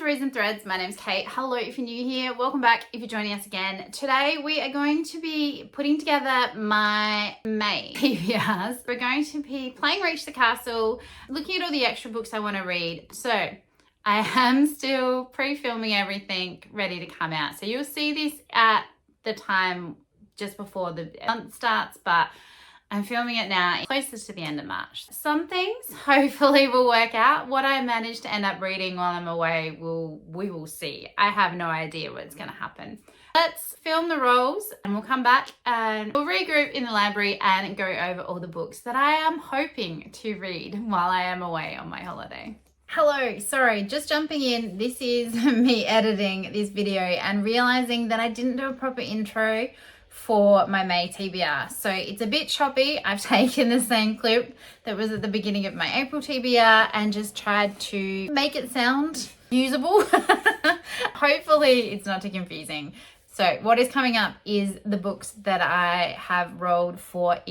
Threads and Threads. My name's Kate. Hello if you're new here. Welcome back if you're joining us again. Today we are going to be putting together my May TBRs. We're going to be playing Reach the Castle, looking at all the extra books I want to read. So I am still pre-filming everything ready to come out. So you'll see this at the time just before the month starts, but I'm filming it now closest to the end of March. Some things hopefully will work out. What I manage to end up reading while I'm away, we will see. I have no idea what's going to happen. Let's film the rolls and we'll come back and we'll regroup in the library and go over all the books that I am hoping to read while I am away on my holiday. Hello, sorry, just jumping in. This is me editing this video and realizing that I didn't do a proper intro for my May TBR. So it's a bit choppy. I've taken the same clip that was at the beginning of my April TBR and just tried to make it sound usable. Hopefully it's not too confusing. So what is coming up is the books that I have rolled for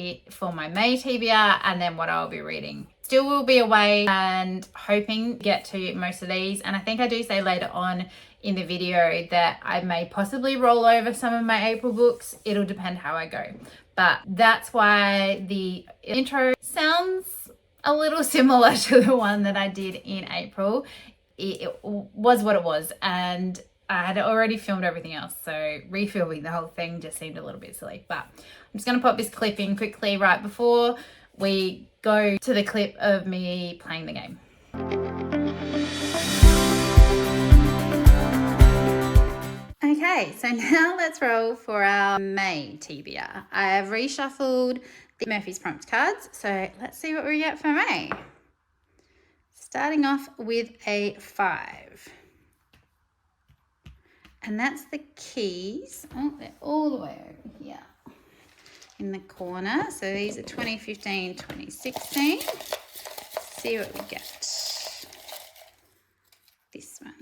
my May TBR and then what I'll be reading. Still will be away and hoping to get to most of these. And I think I do say later on in the video that I may possibly roll over some of my April books. It'll depend how I go. But that's why the intro sounds a little similar to the one that I did in April. It was what it was. And I had already filmed everything else. So refilming the whole thing just seemed a little bit silly. But I'm just going to pop this clip in quickly right before we go to the clip of me playing the game. Okay, so now let's roll for our May TBR. I have reshuffled the Murphy's Prompt cards, so let's see what we get for May. Starting off with a 5. And that's the keys. Oh, they're all the way over here in the corner. So these are 2015, 2016. Let's see what we get. This one.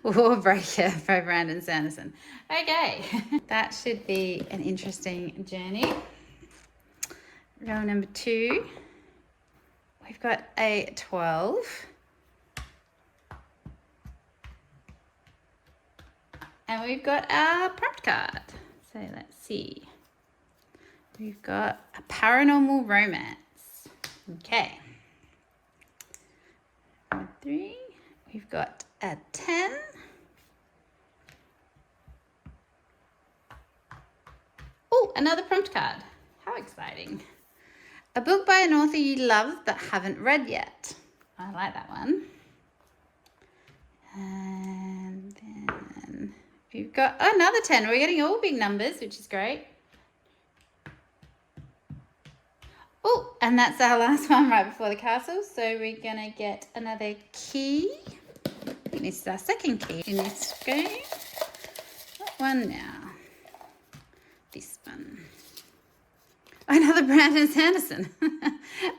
War Breaker by Brandon Sanderson. Okay, that should be an interesting journey. Row number 2. We've got a 12. And we've got our prompt card. So let's see. We've got a paranormal romance. Okay. Number 3. We've got a 10. Oh, another prompt card. How exciting. A book by an author you love but haven't read yet. I like that one. And then we've got another 10. We're getting all big numbers, which is great. Oh, and that's our last one right before the castle. So we're going to get another key. This is our second key in this game. What one now? This one. Another Brandon Sanderson.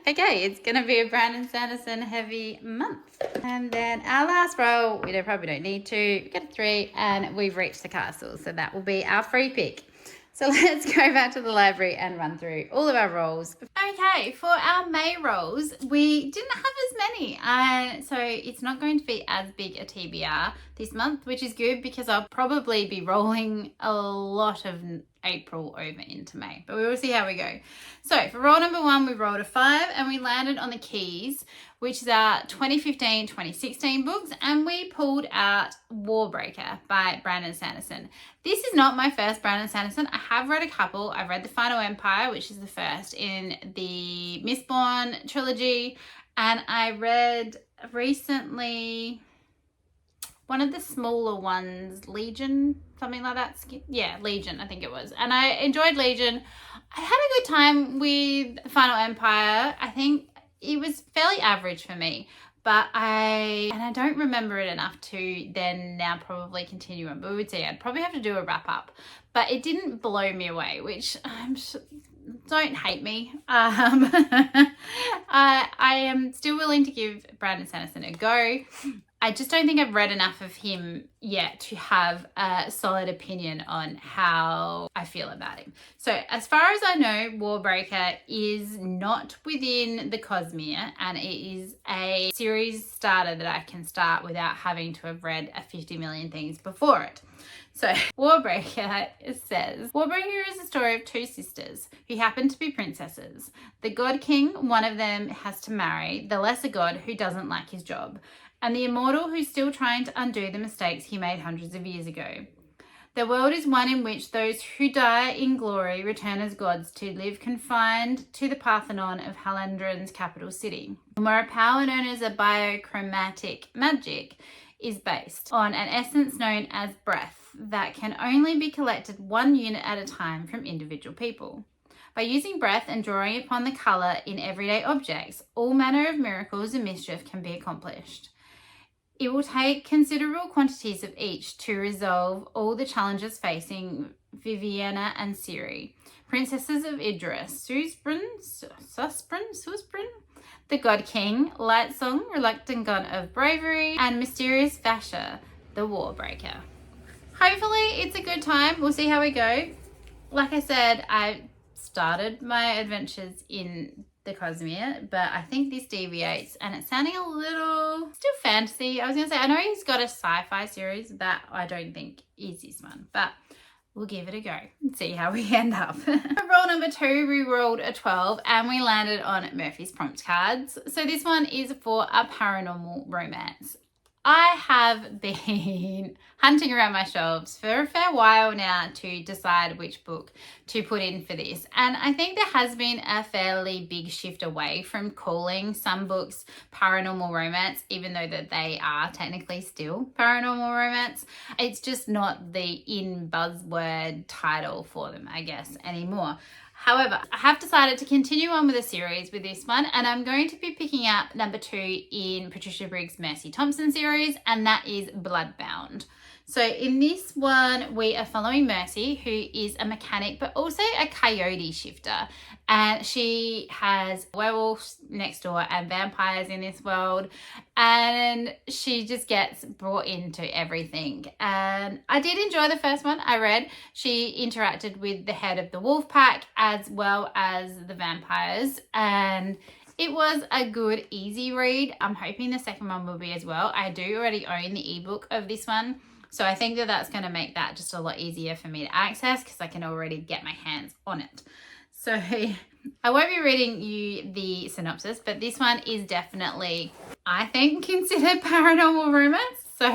Okay, it's going to be a Brandon Sanderson heavy month. And then our last roll, we probably don't need to. We get a 3 and we've reached the castle. So that will be our free pick. So let's go back to the library and run through all of our rolls. Okay, for our May rolls, we didn't have as many. So it's not going to be as big a TBR this month, which is good because I'll probably be rolling a lot of April over into May. But we will see how we go. So for roll number 1, we rolled a 5 and we landed on the keys, which is our 2015, 2016 books. And we pulled out War Breaker by Brandon Sanderson. This is not my first Brandon Sanderson. I have read a couple. I've read The Final Empire, which is the first in the Mistborn trilogy. And I read recently one of the smaller ones, Legion, something like that. Yeah, Legion, I think it was. And I enjoyed Legion. I had a good time with Final Empire. I think it was fairly average for me. But I don't remember it enough to then now probably continue on. But we would see. I'd probably have to do a wrap up. But it didn't blow me away, which don't hate me. I am still willing to give Brandon Sanderson a go. I just don't think I've read enough of him yet to have a solid opinion on how I feel about him. So as far as I know, Warbreaker is not within the Cosmere, and it is a series starter that I can start without having to have read a 50 million things before it. So Warbreaker says, Warbreaker is a story of two sisters who happen to be princesses. The god king, one of them has to marry the lesser god who doesn't like his job, and the immortal who's still trying to undo the mistakes he made hundreds of years ago. The world is one in which those who die in glory return as gods to live confined to the Parthenon of Halandren's capital city, where a power known as a biochromatic magic is based on an essence known as breath that can only be collected 1 unit at a time from individual people. By using breath and drawing upon the colour in everyday objects, all manner of miracles and mischief can be accomplished. It will take considerable quantities of each to resolve all the challenges facing Viviana and Ciri, princesses of Idris, Susbrin, the God King, Lightsong, reluctant god of bravery, and mysterious Vasha, the Warbreaker. Hopefully it's a good time. We'll see how we go. Like I said, I started my adventures in the Cosmere, but I think this deviates and it's sounding a little still fantasy. I was gonna say, I know he's got a sci-fi series that I don't think is this one, but we'll give it a go and see how we end up. For roll number 2, we rolled a 12 and we landed on Murphy's prompt cards. So this one is for a paranormal romance. I have been hunting around my shelves for a fair while now to decide which book to put in for this. And I think there has been a fairly big shift away from calling some books paranormal romance, even though that they are technically still paranormal romance. It's just not the in buzzword title for them, I guess, anymore. However, I have decided to continue on with the series with this one, and I'm going to be picking up number 2 in Patricia Briggs' Mercy Thompson series, and that is Bloodbound. So in this one, we are following Mercy, who is a mechanic, but also a coyote shifter. And she has werewolves next door and vampires in this world. And she just gets brought into everything. And I did enjoy the first one I read. She interacted with the head of the wolf pack as well as the vampires. And it was a good, easy read. I'm hoping the second one will be as well. I do already own the ebook of this one. So I think that that's going to make that just a lot easier for me to access because I can already get my hands on it. So I won't be reading you the synopsis, but this one is definitely, I think, considered paranormal romance. So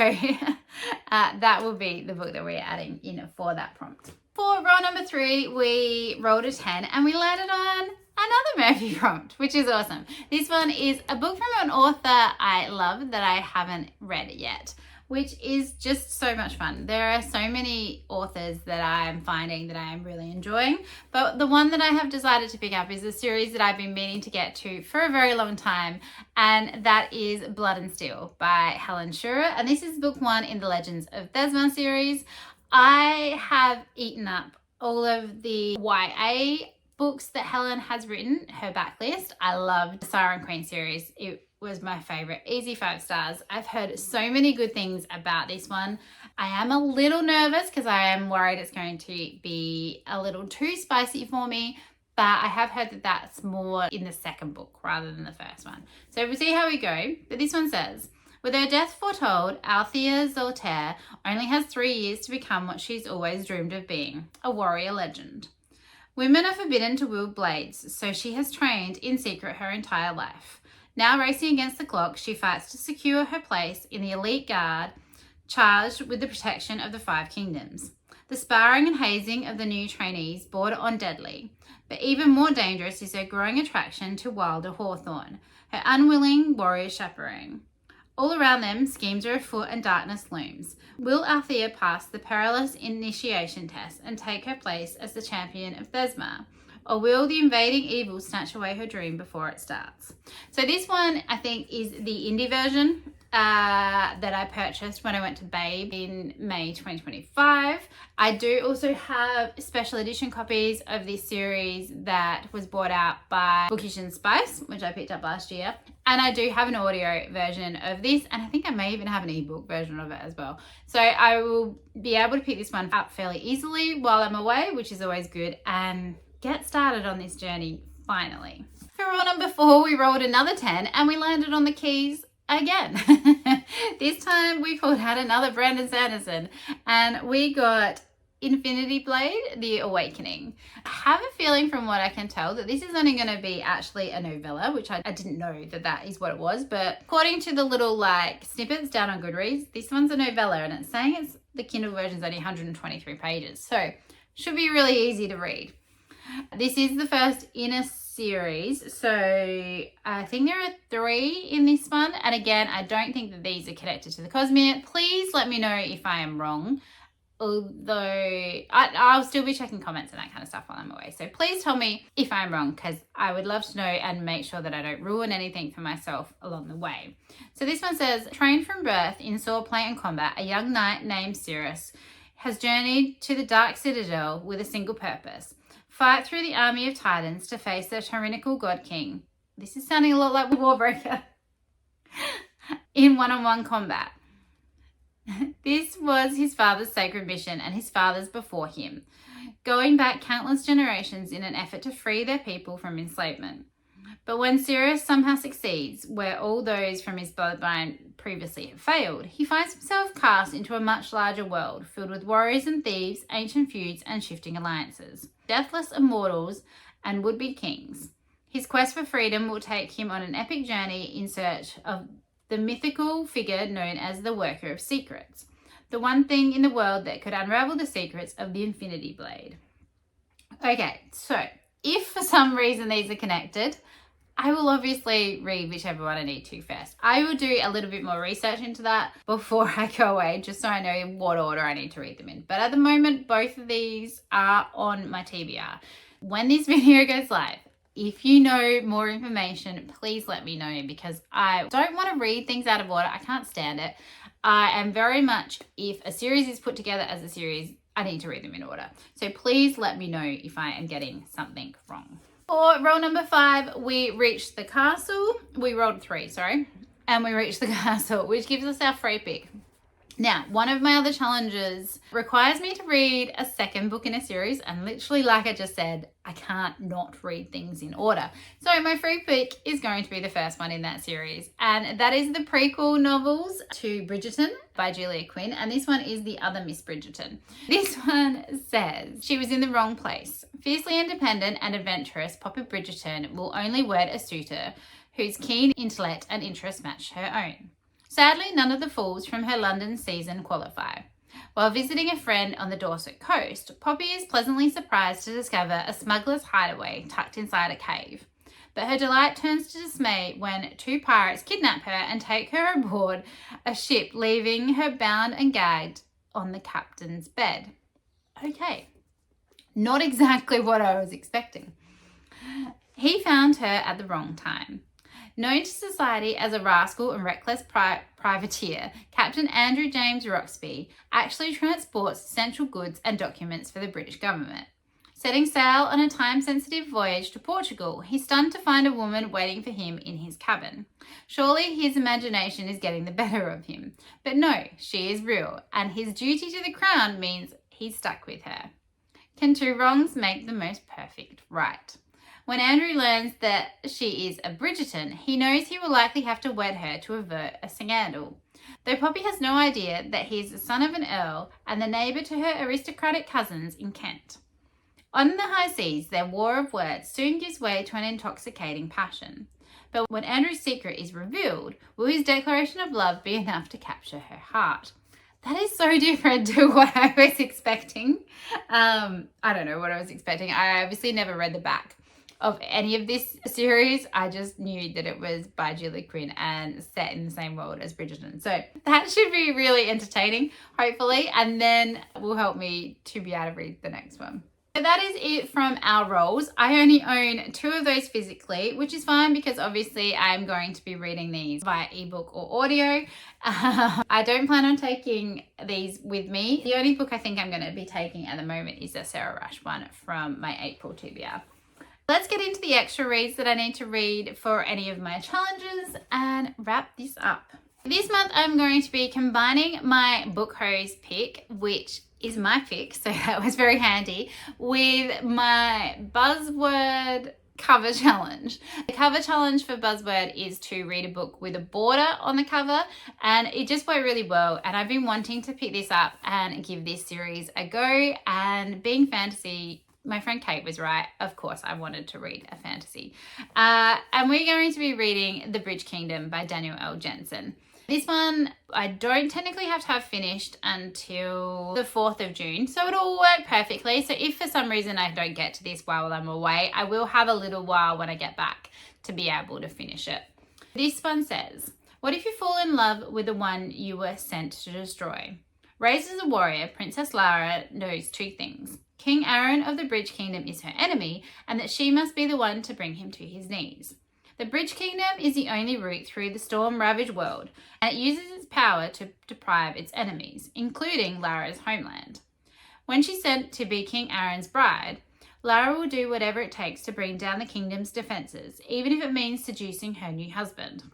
that will be the book that we're adding in for that prompt. For roll number 3, we rolled a 10 and we landed on another Murphy prompt, which is awesome. This one is a book from an author I love that I haven't read yet, which is just so much fun. There are so many authors that I'm finding that I am really enjoying, but the one that I have decided to pick up is a series that I've been meaning to get to for a very long time, and that is Blood and Steel by Helen Schurer, and this is book 1 in the Legends of Thesma series. I have eaten up all of the YA books that Helen has written, her backlist. I loved the Siren Queen series. It was my favorite. Easy 5 stars. I've heard so many good things about this one. I am a little nervous because I am worried it's going to be a little too spicy for me, but I have heard that that's more in the second book rather than the first one. So we'll see how we go. But this one says, with her death foretold, Aeldia Zoltaire only has 3 years to become what she's always dreamed of being, a warrior legend. Women are forbidden to wield blades, so she has trained in secret her entire life. Now racing against the clock, she fights to secure her place in the elite guard charged with the protection of the 5 kingdoms. The sparring and hazing of the new trainees border on deadly, but even more dangerous is her growing attraction to Wilder Hawthorne, her unwilling warrior chaperone. All around them, schemes are afoot and darkness looms. Will Althea pass the perilous initiation test and take her place as the champion of Thesma? Or will the invading evil snatch away her dream before it starts? So this one, I think, is the indie version that I purchased when I went to Babe in May 2025. I do also have special edition copies of this series that was bought out by Bookish and Spice, which I picked up last year. And I do have an audio version of this, and I think I may even have an ebook version of it as well. So I will be able to pick this one up fairly easily while I'm away, which is always good, and get started on this journey finally. For roll number 4, we rolled another 10 and we landed on the keys again. This time we pulled out another Brandon Sanderson and we got Infinity Blade, The Awakening. I have a feeling from what I can tell that this is only going to be actually a novella, which I didn't know that is what it was, but according to the little like snippets down on Goodreads, this one's a novella and it's saying the Kindle version's only 123 pages, so should be really easy to read. This is the first in a series, so I think there are 3 in this one, and again, I don't think that these are connected to the Cosmere. Please let me know if I am wrong, although I'll still be checking comments and that kind of stuff while I'm away, so please tell me if I'm wrong, because I would love to know and make sure that I don't ruin anything for myself along the way. So this one says, trained from birth in swordplay and combat, a young knight named Cirrus has journeyed to the Dark Citadel with a single purpose: fight through the army of Titans to face the tyrannical God King. This is sounding a lot like Warbreaker. In one-on-one combat. This was his father's sacred mission and his father's before him, going back countless generations in an effort to free their people from enslavement. But when Cirrus somehow succeeds, where all those from his bloodline previously had failed, he finds himself cast into a much larger world filled with warriors and thieves, ancient feuds and shifting alliances, deathless immortals and would-be kings. His quest for freedom will take him on an epic journey in search of the mythical figure known as the Worker of Secrets, the one thing in the world that could unravel the secrets of the Infinity Blade. Okay, so if for some reason these are connected, I will obviously read whichever one I need to first. I will do a little bit more research into that before I go away, just so I know what order I need to read them in. But at the moment, both of these are on my TBR. When this video goes live, if you know more information, please let me know, because I don't want to read things out of order. I can't stand it. I am very much, if a series is put together as a series, I need to read them in order. So please let me know if I am getting something wrong. For roll number 5, we reached the castle. We rolled 3, sorry. And we reached the castle, which gives us our free pick. Now, one of my other challenges requires me to read a second book in a series, and literally, like I just said, I can't not read things in order. So my free pick is going to be the first one in that series, and that is the prequel novels to Bridgerton by Julia Quinn, and this one is The Other Miss Bridgerton. This one says, she was in the wrong place. Fiercely independent and adventurous, Poppy Bridgerton will only wed a suitor whose keen intellect and interests match her own. Sadly, none of the fools from her London season qualify. While visiting a friend on the Dorset coast, Poppy is pleasantly surprised to discover a smuggler's hideaway tucked inside a cave. But her delight turns to dismay when 2 pirates kidnap her and take her aboard a ship, leaving her bound and gagged on the captain's bed. Okay, not exactly what I was expecting. He found her at the wrong time. Known to society as a rascal and reckless privateer, Captain Andrew James Roxby actually transports essential goods and documents for the British government. Setting sail on a time-sensitive voyage to Portugal, he's stunned to find a woman waiting for him in his cabin. Surely his imagination is getting the better of him. But no, she is real, and his duty to the crown means he's stuck with her. Can 2 wrongs make the most perfect right? When Andrew learns that she is a Bridgerton, he knows he will likely have to wed her to avert a scandal. Though Poppy has no idea that he is the son of an earl and the neighbour to her aristocratic cousins in Kent. On the high seas, their war of words soon gives way to an intoxicating passion. But when Andrew's secret is revealed, will his declaration of love be enough to capture her heart? That is so different to what I was expecting. I don't know what I was expecting. I obviously never read the back of any of this series. I just knew that it was by Julia Quinn and set in the same world as Bridgerton. So that should be really entertaining, hopefully, and then will help me to be able to read the next one. So that is it from our rolls. I only own 2 of those physically, which is fine because obviously I'm going to be reading these via ebook or audio. I don't plan on taking these with me. The only book I think I'm going to be taking at the moment is the Sarah Rush one from my April TBR. Let's get into the extra reads that I need to read for any of my challenges and wrap this up. This month I'm going to be combining my book hose pick, which is my pick, so that was very handy, with my Buzzword cover challenge. The cover challenge for Buzzword is to read a book with a border on the cover, and it just worked really well, and I've been wanting to pick this up and give this series a go. And being fantasy, my friend Kate was right. Of course, I wanted to read a fantasy. And we're going to be reading The Bridge Kingdom by Daniel L. Jensen. This one, I don't technically have to have finished until the 4th of June, so it'll work perfectly. So if for some reason I don't get to this while I'm away, I will have a little while when I get back to be able to finish it. This one says, what if you fall in love with the one you were sent to destroy? Raised as a warrior, Princess Lara knows 2 things. King Aaron of the Bridge Kingdom is her enemy, and that she must be the one to bring him to his knees. The Bridge Kingdom is the only route through the storm-ravaged world, and it uses its power to deprive its enemies, including Lara's homeland. When she's sent to be King Aaron's bride, Lara will do whatever it takes to bring down the kingdom's defenses, even if it means seducing her new husband.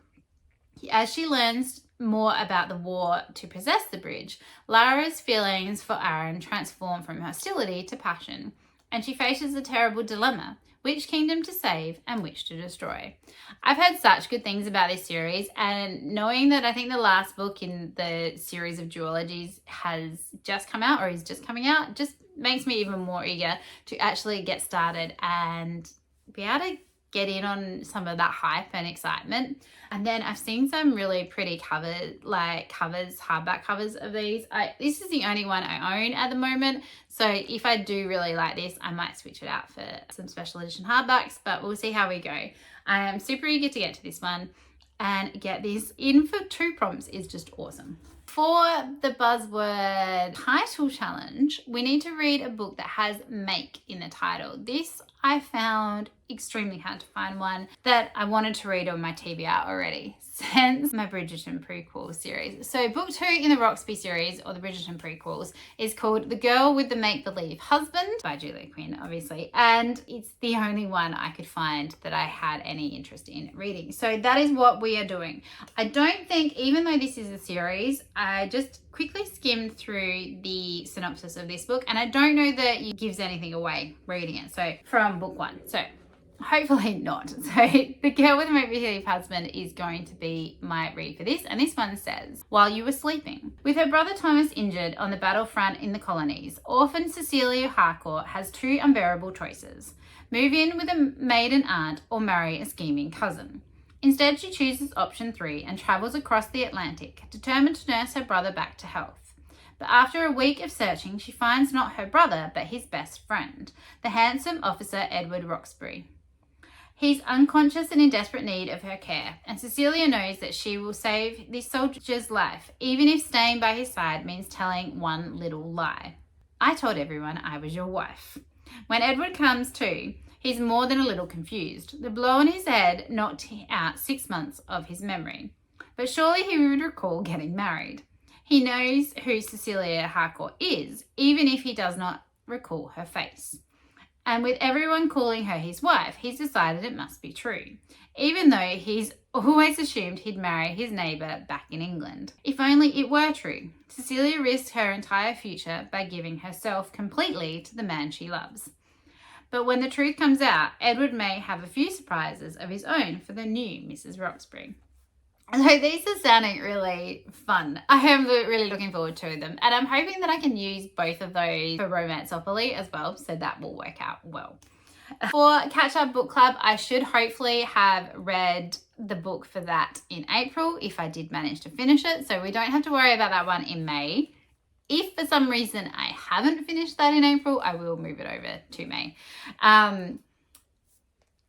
As she learns more about the war to possess the bridge, Lara's feelings for Aaron transform from hostility to passion, and she faces a terrible dilemma: which kingdom to save and which to destroy. I've heard such good things about this series, and knowing that I think the last book in the series of duologies has just come out or is just coming out just makes me even more eager to actually get started and be able to get in on some of that hype and excitement. And then I've seen some really pretty hardback covers of these. This is the only one I own at the moment, so if I do really like this, I might switch it out for some special edition hardbacks, but we'll see how we go. I am super eager to get to this one, and get this in for 2 prompts is just awesome. For the Buzzword Title challenge, we need to read a book that has make in the title. This I found extremely hard to find one that I wanted to read on my TBR already since my Bridgerton prequel series. So book 2 in the Roxby series, or the Bridgerton prequels, is called The Girl with the Make-Believe Husband by Julia Quinn, obviously. And it's the only one I could find that I had any interest in reading. So that is what we are doing. I don't think, even though this is a series, I just quickly skimmed through the synopsis of this book, and I don't know that it gives anything away reading it. So from book 1. So hopefully not. So The Girl with the Make-Believe Husband is going to be my read for this, and this one says, while you were sleeping. With her brother Thomas injured on the battlefront in the colonies, orphan Cecilia Harcourt has 2 unbearable choices: move in with a maiden aunt or marry a scheming cousin. Instead, she chooses option 3 and travels across the Atlantic, determined to nurse her brother back to health. But after a week of searching, she finds not her brother, but his best friend, the handsome officer Edward Roxbury. He's unconscious and in desperate need of her care, and Cecilia knows that she will save this soldier's life, even if staying by his side means telling one little lie. I told everyone I was your wife. When Edward comes to, he's more than a little confused. The blow on his head knocked out 6 months of his memory. But surely he would recall getting married. He knows who Cecilia Harcourt is, even if he does not recall her face. And with everyone calling her his wife, he's decided it must be true, even though he's always assumed he'd marry his neighbour back in England. If only it were true. Cecilia risked her entire future by giving herself completely to the man she loves. But when the truth comes out, Edward may have a few surprises of his own for the new Mrs. Roxbury. So these are sounding really fun. I am really looking forward to them. And I'm hoping that I can use both of those for Romanceopoly as well, so that will work out well. For Catch Up Book Club, I should hopefully have read the book for that in April if I did manage to finish it. So we don't have to worry about that one in May. If for some reason I haven't finished that in April, I will move it over to May.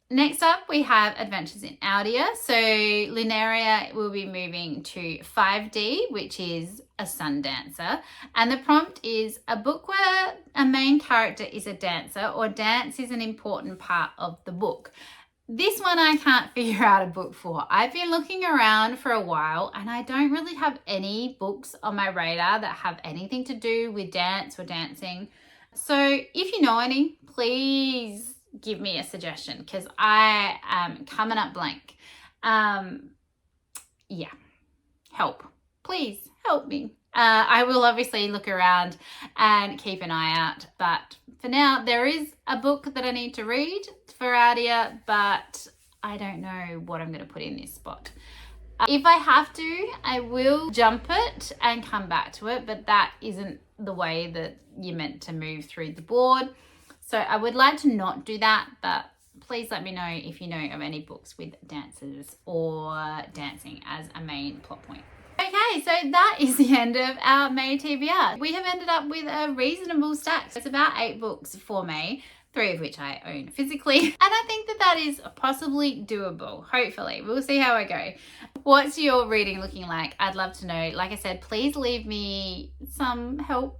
Next up, we have Adventures in Aeldia. So Lunaria will be moving to 5D, which is a sun dancer, and the prompt is a book where a main character is a dancer or dance is an important part of the book. This one I can't figure out a book for. I've been looking around for a while and I don't really have any books on my radar that have anything to do with dance or dancing. So if you know any, please give me a suggestion because I am coming up blank. Yeah, help. Please help me. I will obviously look around and keep an eye out, but for now there is a book that I need to read for Aeldia, but I don't know what I'm going to put in this spot. If I have to, I will jump it and come back to it, but that isn't the way that you're meant to move through the board. So I would like to not do that, but please let me know if you know of any books with dancers or dancing as a main plot point. Okay, so that is the end of our May TBR. We have ended up with a reasonable stack. It's about 8 books for May, 3 of which I own physically. And I think that that is possibly doable, hopefully. We'll see how I go. What's your reading looking like? I'd love to know. Like I said, please leave me some help,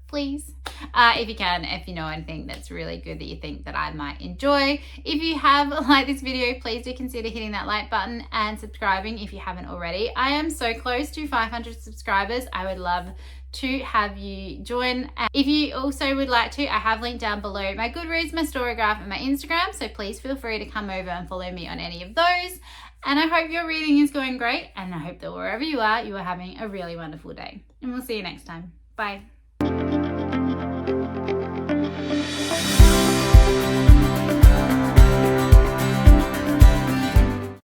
please. If you can, if you know anything that's really good that you think that I might enjoy. If you have liked this video, please do consider hitting that like button and subscribing if you haven't already. I am so close to 500 subscribers. I would love to have you join. If you also would like to, I have linked down below my Goodreads, my Storygraph, and my Instagram, so please feel free to come over and follow me on any of those. And I hope your reading is going great, and I hope that wherever you are having a really wonderful day. And we'll see you next time. Bye.